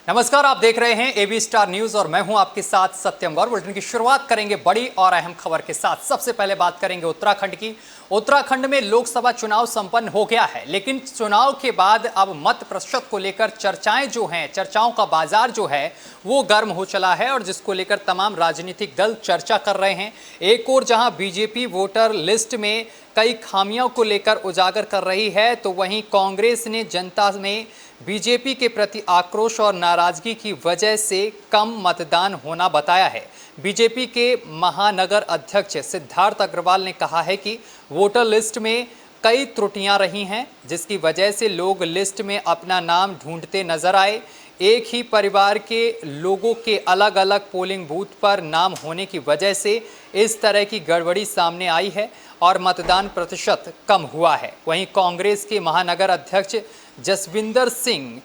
नमस्कार, आप देख रहे हैं एबी स्टार न्यूज और मैं हूं आपके साथ सत्यम गौर। बुलेटिन की शुरुआत करेंगे बड़ी और अहम खबर के साथ। सबसे पहले बात करेंगे उत्तराखंड की। उत्तराखंड में लोकसभा चुनाव संपन्न हो गया है, लेकिन चुनाव के बाद अब मत प्रतिशत को लेकर चर्चाएं जो हैं, चर्चाओं का बाजार जो है वो गर्म हो चला है और जिसको लेकर तमाम राजनीतिक दल चर्चा कर रहे हैं। एक और जहां बीजेपी वोटर लिस्ट में कई खामियों को लेकर उजागर कर रही है, तो वहीं कांग्रेस ने जनता में बीजेपी के प्रति आक्रोश और नाराजगी की वजह से कम मतदान होना बताया है। बीजेपी के महानगर अध्यक्ष सिद्धार्थ अग्रवाल ने कहा है कि वोटर लिस्ट में कई त्रुटियां रही हैं, जिसकी वजह से लोग लिस्ट में अपना नाम ढूंढते नजर आए। एक ही परिवार के लोगों के अलग अलग पोलिंग बूथ पर नाम होने की वजह से इस तरह की गड़बड़ी सामने आई है और मतदान प्रतिशत कम हुआ है। वहीं कांग्रेस के महानगर अध्यक्ष जसविंदर सिंह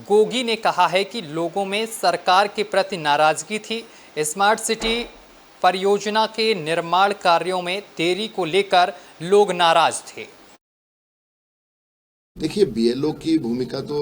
गोगी ने कहा है कि लोगों में सरकार के प्रति नाराजगी थी। स्मार्ट सिटी परियोजना के निर्माण कार्यों में देरी को लेकर लोग नाराज थे। देखिए, बीएलओ की भूमिका तो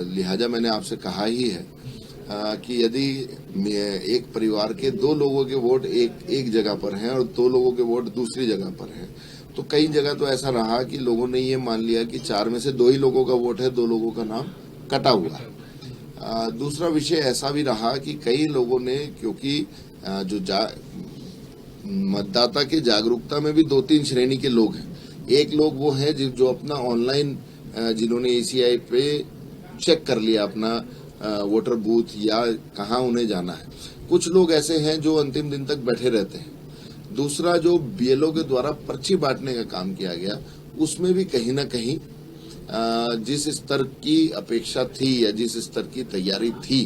लिहाजा मैंने आपसे कहा ही है कि यदि एक परिवार के दो लोगों के वोट एक जगह पर हैं और दो लोगों के वोट दूसरी जगह पर हैं, तो कई जगह तो ऐसा रहा कि लोगों ने ये मान लिया कि 4 में से 2 ही लोगों का वोट है, 2 लोगों का नाम कटा हुआ है। दूसरा विषय ऐसा भी रहा कि कई लोगों ने, क्योंकि मतदाता की जागरूकता में भी 2-3 श्रेणी के लोग हैं। एक लोग वो हैं जो अपना ऑनलाइन, जिन्होंने ईसीआई पे चेक कर लिया अपना वोटर बूथ या कहाँ उन्हें जाना है। कुछ लोग ऐसे हैं जो अंतिम दिन तक बैठे रहते हैं। दूसरा, जो बीएलओ के द्वारा पर्ची बांटने का काम किया गया, उसमें भी कहीं ना कहीं जिस स्तर की अपेक्षा थी या जिस स्तर की तैयारी थी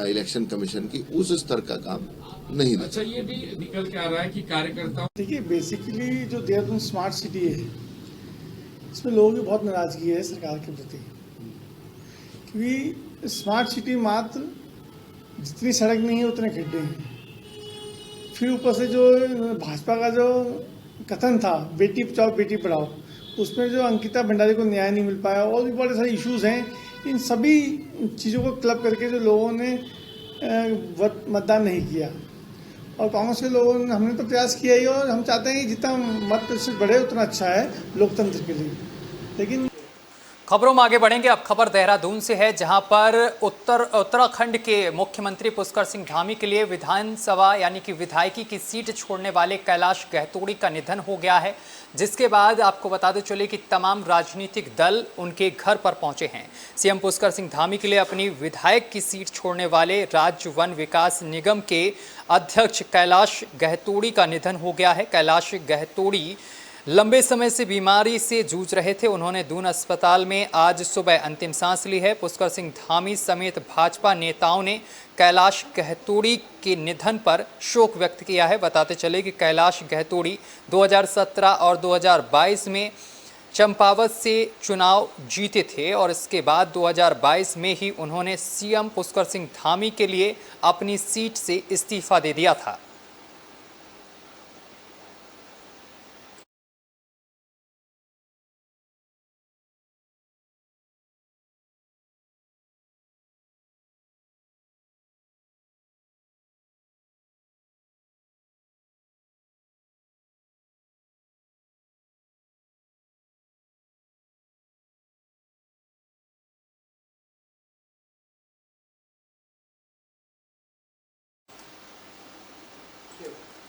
इलेक्शन कमीशन की, उस स्तर का काम नहीं था। अच्छा, ये भी निकल के आ रहा है कि कार्यकर्ताओं, देखिए, बेसिकली जो देहरादून स्मार्ट सिटी है, इसमें लोगों की बहुत नाराजगी है सरकार के प्रति, क्योंकि स्मार्ट सिटी मात्र जितनी सड़क नहीं है उतने गड्ढे हैं। फिर ऊपर से जो भाजपा का जो कथन था बेटी बचाओ बेटी पढ़ाओ, उसमें जो अंकिता भंडारी को न्याय नहीं मिल पाया और भी बड़े सारे इश्यूज हैं। इन सभी चीज़ों को क्लब करके जो लोगों ने मतदान नहीं किया, और कांग्रेस के लोगों ने, हमने तो प्रयास किया ही और हम चाहते हैं कि जितना मत प्रतिशत बढ़े उतना अच्छा है लोकतंत्र के लिए। लेकिन खबरों में आगे बढ़ेंगे। अब खबर देहरादून से है, जहां पर उत्तराखंड के मुख्यमंत्री पुष्कर सिंह धामी के लिए विधानसभा यानी कि विधायकी की सीट छोड़ने वाले कैलाश गहतोड़ी का निधन हो गया है, जिसके बाद आपको बताते चले कि तमाम राजनीतिक दल उनके घर पर पहुंचे हैं। सीएम पुष्कर सिंह धामी के लिए अपनी विधायक की सीट छोड़ने वाले राज्य वन विकास निगम के अध्यक्ष कैलाश गहतोड़ी का निधन हो गया है। कैलाश गहतोड़ी लंबे समय से बीमारी से जूझ रहे थे। उन्होंने दून अस्पताल में आज सुबह अंतिम सांस ली है। पुष्कर सिंह धामी समेत भाजपा नेताओं ने कैलाश गहतोड़ी के निधन पर शोक व्यक्त किया है। बताते चले कि कैलाश गहतोड़ी 2017 और 2022 में चंपावत से चुनाव जीते थे और इसके बाद 2022 में ही उन्होंने सीएम पुष्कर सिंह धामी के लिए अपनी सीट से इस्तीफा दे दिया था।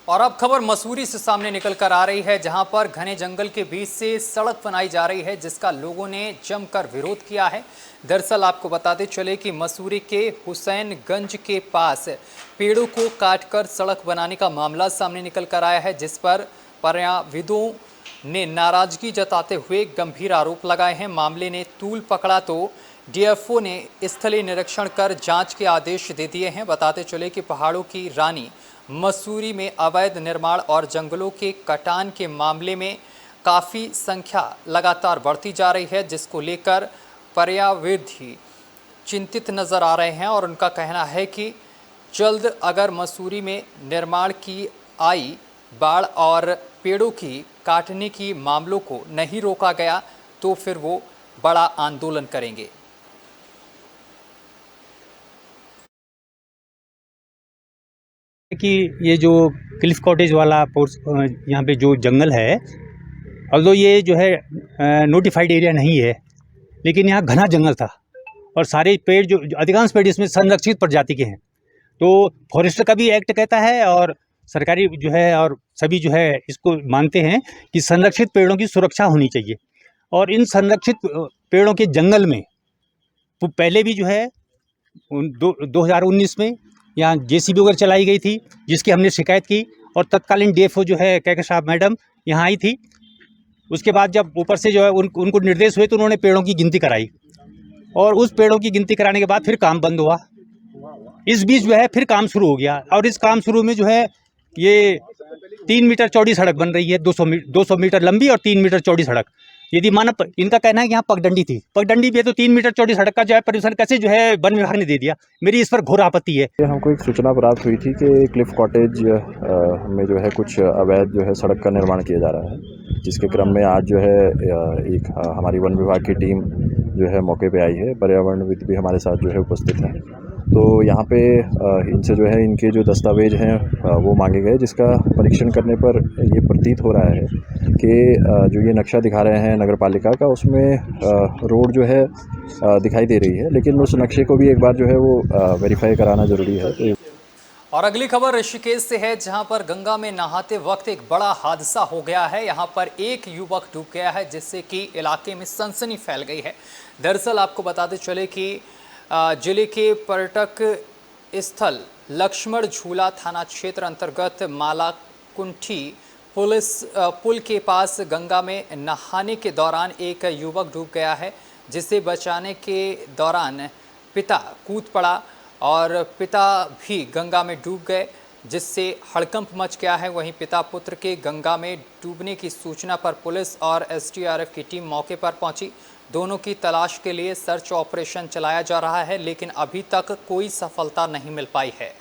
और अब खबर मसूरी से सामने निकल कर आ रही है, जहां पर घने जंगल के बीच से सड़क बनाई जा रही है, जिसका लोगों ने जमकर विरोध किया है। दरअसल आपको बताते चले कि मसूरी के हुसैनगंज के पास पेड़ों को काटकर सड़क बनाने का मामला सामने निकल कर आया है, जिस पर पर्यावरणविदों ने नाराजगी जताते हुए गंभीर आरोप लगाए हैं। मामले ने तूल पकड़ा तो डीएफओ ने स्थलीय निरीक्षण कर जांच के आदेश दे दिए हैं। बताते चले कि पहाड़ों की रानी मसूरी में अवैध निर्माण और जंगलों के कटान के मामले में काफ़ी संख्या लगातार बढ़ती जा रही है, जिसको लेकर पर्यावरणविद चिंतित नज़र आ रहे हैं और उनका कहना है कि जल्द अगर मसूरी में निर्माण की आई बाढ़ और पेड़ों की काटने की मामलों को नहीं रोका गया तो फिर वो बड़ा आंदोलन करेंगे। कि ये जो क्लिफ कॉटेज वाला यहाँ पे जो जंगल है, ऑल्दो ये जो है नोटिफाइड एरिया नहीं है, लेकिन यहाँ घना जंगल था और सारे पेड़ जो अधिकांश पेड़ इसमें संरक्षित प्रजाति के हैं। तो फॉरेस्टर का भी एक्ट कहता है और सरकारी जो है और सभी जो है इसको मानते हैं कि संरक्षित पेड़ों की सुरक्षा होनी चाहिए। और इन संरक्षित पेड़ों के जंगल में वो पहले भी जो है 2019 में यहाँ JCB वगैरह चलाई गई थी, जिसकी हमने शिकायत की और तत्कालीन DFO जो है कैके साहब मैडम यहाँ आई थी। उसके बाद जब ऊपर से जो है उनको निर्देश हुए तो उन्होंने पेड़ों की गिनती कराई और उस पेड़ों की गिनती कराने के बाद फिर काम बंद हुआ। इस बीच जो है फिर काम शुरू हो गया और इस काम शुरू में जो है ये 3 मीटर चौड़ी सड़क बन रही है, 200 मीटर लंबी और 3 मीटर चौड़ी सड़क। यदि मानव इनका कहना है कि यहाँ पगडंडी थी, पगडंडी भी है तो 3 मीटर चौड़ी सड़क का जो है परमिशन कैसे जो है वन विभाग ने दे दिया। मेरी इस पर घोर आपत्ति है। हमको एक सूचना प्राप्त हुई थी कि क्लिफ कॉटेज में जो है कुछ अवैध जो है सड़क का निर्माण किया जा रहा है, जिसके क्रम में आज जो है एक हमारी वन विभाग की टीम जो है मौके पे आई है। पर्यावरणविद भी हमारे साथ जो है उपस्थित हैं। तो यहाँ पे इनसे जो है इनके जो दस्तावेज हैं वो मांगे गए, जिसका परीक्षण करने पर ये प्रतीत हो रहा है कि जो ये नक्शा दिखा रहे हैं नगर पालिका का, उसमें रोड जो है दिखाई दे रही है, लेकिन उस नक्शे को भी एक बार जो है वो वेरीफाई कराना ज़रूरी है। और अगली खबर ऋषिकेश से है, जहां पर गंगा में नहाते वक्त एक बड़ा हादसा हो गया है। यहां पर एक युवक डूब गया है, जिससे कि इलाके में सनसनी फैल गई है। दरअसल आपको बताते चले कि जिले के पर्यटक स्थल लक्ष्मण झूला थाना क्षेत्र अंतर्गत मालाकुंठी पुल के पास गंगा में नहाने के दौरान एक युवक डूब गया है, जिसे बचाने के दौरान पिता कूद पड़ा और पिता भी गंगा में डूब गए, जिससे हड़कंप मच गया है। वहीं पिता पुत्र के गंगा में डूबने की सूचना पर पुलिस और SDRF की टीम मौके पर पहुंची। दोनों की तलाश के लिए सर्च ऑपरेशन चलाया जा रहा है, लेकिन अभी तक कोई सफलता नहीं मिल पाई है।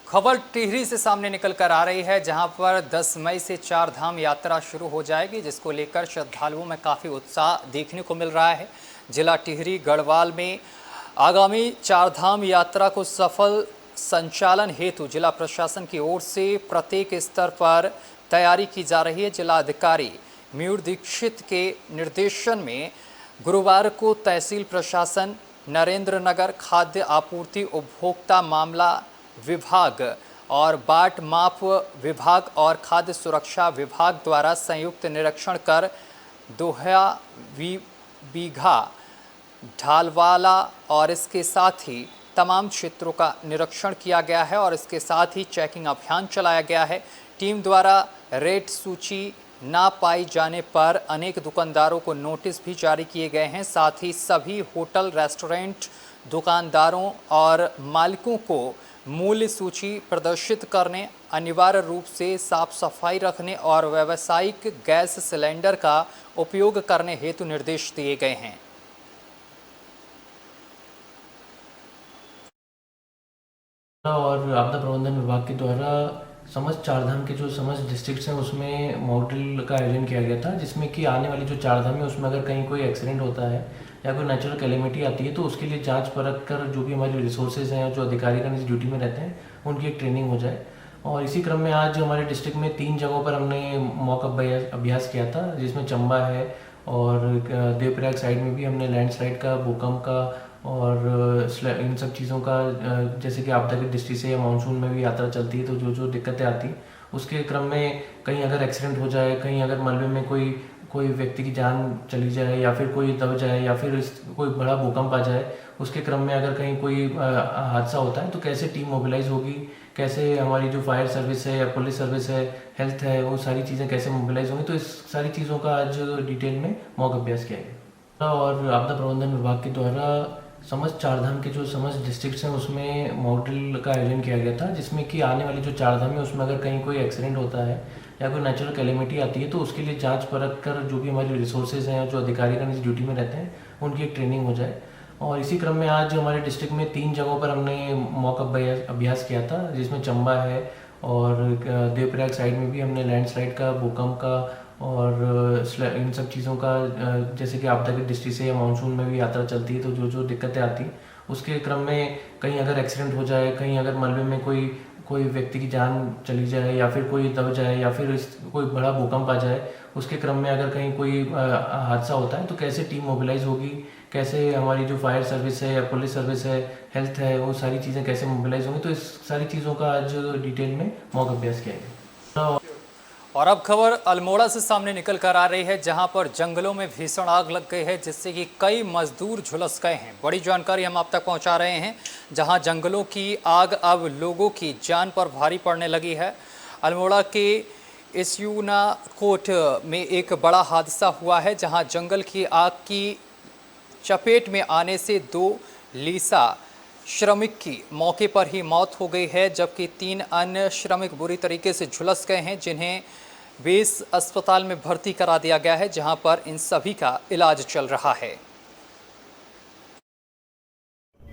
खबर टिहरी से सामने निकल कर आ रही है, जहां पर 10 मई से 4 धाम यात्रा शुरू हो जाएगी, जिसको लेकर श्रद्धालुओं में काफ़ी उत्साह देखने को मिल रहा है। जिला टिहरी गढ़वाल में आगामी 4 धाम यात्रा को सफल संचालन हेतु जिला प्रशासन की ओर से प्रत्येक स्तर पर तैयारी की जा रही है। जिला अधिकारी मयूर दीक्षित के निर्देशन में गुरुवार को तहसील प्रशासन, नरेंद्र नगर खाद्य आपूर्ति उपभोक्ता मामला विभाग और बाट माप विभाग और खाद्य सुरक्षा विभाग द्वारा संयुक्त निरीक्षण कर दोहा बीघा ढालवाला और इसके साथ ही तमाम क्षेत्रों का निरीक्षण किया गया है और इसके साथ ही चेकिंग अभियान चलाया गया है। टीम द्वारा रेड सूची ना पाई जाने पर अनेक दुकानदारों को नोटिस भी जारी किए गए हैं। साथ ही सभी होटल, रेस्टोरेंट, दुकानदारों और मालिकों को मूल्य सूची प्रदर्शित करने, अनिवार्य रूप से साफ सफाई रखने और व्यावसायिक गैस सिलेंडर का उपयोग करने हेतु निर्देश दिए गए हैं। और आपदा प्रबंधन विभाग के द्वारा समस्त 4 धाम के जो समस्त डिस्ट्रिक्ट्स हैं उसमें मॉडल का आयोजन किया गया था, जिसमें कि आने वाली जो 4 धाम है उसमें अगर कहीं कोई एक्सीडेंट होता है या कोई नेचुरल कैलेमिटी आती है तो उसके लिए जांच परख कर जो भी हमारे रिसोर्सेज हैं, जो अधिकारीगण इस ड्यूटी में रहते हैं, उनकी एक ट्रेनिंग हो जाए। और इसी क्रम में आज हमारे डिस्ट्रिक्ट में 3 जगहों पर हमने मॉक अभ्यास किया था, जिसमें चंबा है और देवप्रयाग साइड में भी हमने लैंडस्लाइड का, भूकंप का और इन सब चीज़ों का, जैसे कि आपदा की दृष्टि से या मानसून में भी यात्रा चलती है तो जो दिक्कतें आती हैं उसके क्रम में कहीं अगर एक्सीडेंट हो जाए, कहीं अगर मलबे में कोई व्यक्ति की जान चली जाए या फिर कोई दब जाए या फिर कोई बड़ा भूकंप आ जाए, उसके क्रम में अगर कहीं कोई हादसा होता है तो कैसे टीम मोबिलाइज होगी, कैसे हमारी जो फायर सर्विस है या पुलिस सर्विस है, हेल्थ है, वो सारी चीज़ें कैसे मोबिलाइज होंगी। तो इस सारी चीज़ों का आज डिटेल में मॉक अभ्यास किया गया। और आपदा प्रबंधन विभाग के द्वारा समस्त 4 धाम के जो समस्त डिस्ट्रिक्ट्स हैं उसमें मॉडल का आयोजन किया गया था, जिसमें कि आने वाली जो 4 धाम है उसमें अगर कहीं कोई एक्सीडेंट होता है या कोई नेचुरल कैलेमिटी आती है तो उसके लिए जांच परख कर जो भी हमारे रिसोर्सेज हैं, जो अधिकारीगण इस ड्यूटी में रहते हैं, उनकी एक ट्रेनिंग हो जाए। और इसी क्रम में आज हमारे डिस्ट्रिक्ट में 3 जगहों पर हमने मॉक अभ्यास किया था, जिसमें चंबा है और देवप्रयाग साइड में भी हमने लैंडस्लाइड का, भूकंप का और इन सब चीज़ों का, जैसे कि आपदा की दृष्टि से या मानसून में भी यात्रा चलती है तो जो जो दिक्कतें आती हैं उसके क्रम में कहीं अगर एक्सीडेंट हो जाए, कहीं अगर मलबे में कोई व्यक्ति की जान चली जाए या फिर कोई दब जाए या फिर कोई बड़ा भूकंप आ जाए, उसके क्रम में अगर कहीं कोई हादसा होता है तो कैसे टीम मोबिलाइज होगी, कैसे हमारी जो फायर सर्विस है या पुलिस सर्विस है, हेल्थ है, वो सारी चीज़ें कैसे मोबिलाइज होंगी। तो इस सारी चीज़ों का आज डिटेल में मॉक अभ्यास किया गया। और अब खबर अल्मोड़ा से सामने निकल कर आ रही है, जहां पर जंगलों में भीषण आग लग गई है, जिससे कि कई मजदूर झुलस गए हैं। बड़ी जानकारी हम आप तक पहुंचा रहे हैं, जहां जंगलों की आग अब लोगों की जान पर भारी पड़ने लगी है। अल्मोड़ा के इस्यूना कोट में एक बड़ा हादसा हुआ है, जहां जंगल की आग की चपेट में आने से 2 लीसा श्रमिक की मौके पर ही मौत हो गई है, जबकि 3 अन्य श्रमिक बुरी तरीके से झुलस गए हैं, जिन्हें बेस अस्पताल में भर्ती करा दिया गया है, जहां पर इन सभी का इलाज चल रहा है।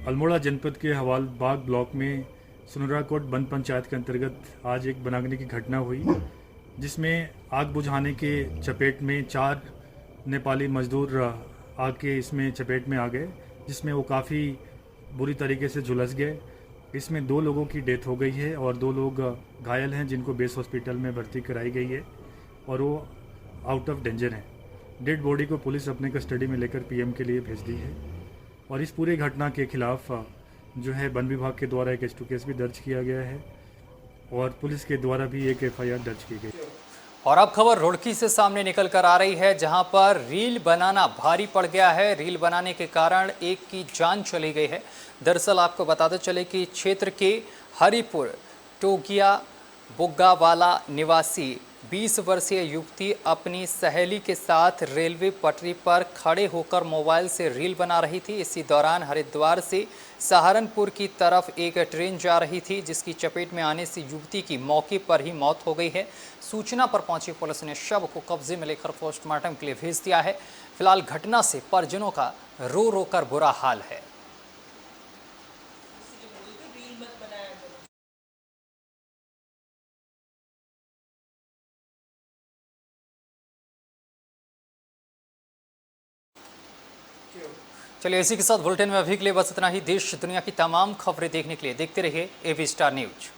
अल्मोड़ा जनपद के हवालबाग ब्लॉक में सुनराकोट बंद पंचायत के अंतर्गत आज एक बनागनी की घटना हुई, जिसमें आग बुझाने के चपेट में 4 नेपाली मजदूर आग के इसमें चपेट में आ गए, जिसमें वो काफ़ी बुरी तरीके से झुलस गए। इसमें 2 लोगों की डेथ हो गई है और 2 लोग घायल हैं, जिनको बेस हॉस्पिटल में भर्ती कराई गई है और वो आउट ऑफ डेंजर हैं। डेड बॉडी को पुलिस अपने कस्टडी में लेकर पीएम के लिए भेज दी है और इस पूरी घटना के खिलाफ जो है वन विभाग के द्वारा एक S2 केस भी दर्ज किया गया है और पुलिस के द्वारा भी एक FIR दर्ज की गई। और अब खबर रुड़की से सामने निकल कर आ रही है, जहां पर रील बनाना भारी पड़ गया है। रील बनाने के कारण एक की जान चली गई है। दरअसल आपको बताते चले कि क्षेत्र के हरिपुर टोगिया बुग्गावाला निवासी 20 वर्षीय युवती अपनी सहेली के साथ रेलवे पटरी पर खड़े होकर मोबाइल से रील बना रही थी। इसी दौरान हरिद्वार से सहारनपुर की तरफ एक ट्रेन जा रही थी, जिसकी चपेट में आने से युवती की मौके पर ही मौत हो गई है। सूचना पर पहुंची पुलिस ने शव को कब्जे में लेकर पोस्टमार्टम के लिए भेज दिया है। फिलहाल घटना से परिजनों का रो रो कर बुरा हाल है। चलिए, इसी के साथ बुलेटिन में अभी के लिए बस इतना ही। देश दुनिया की तमाम खबरें देखने के लिए देखते रहिए AB स्टार न्यूज।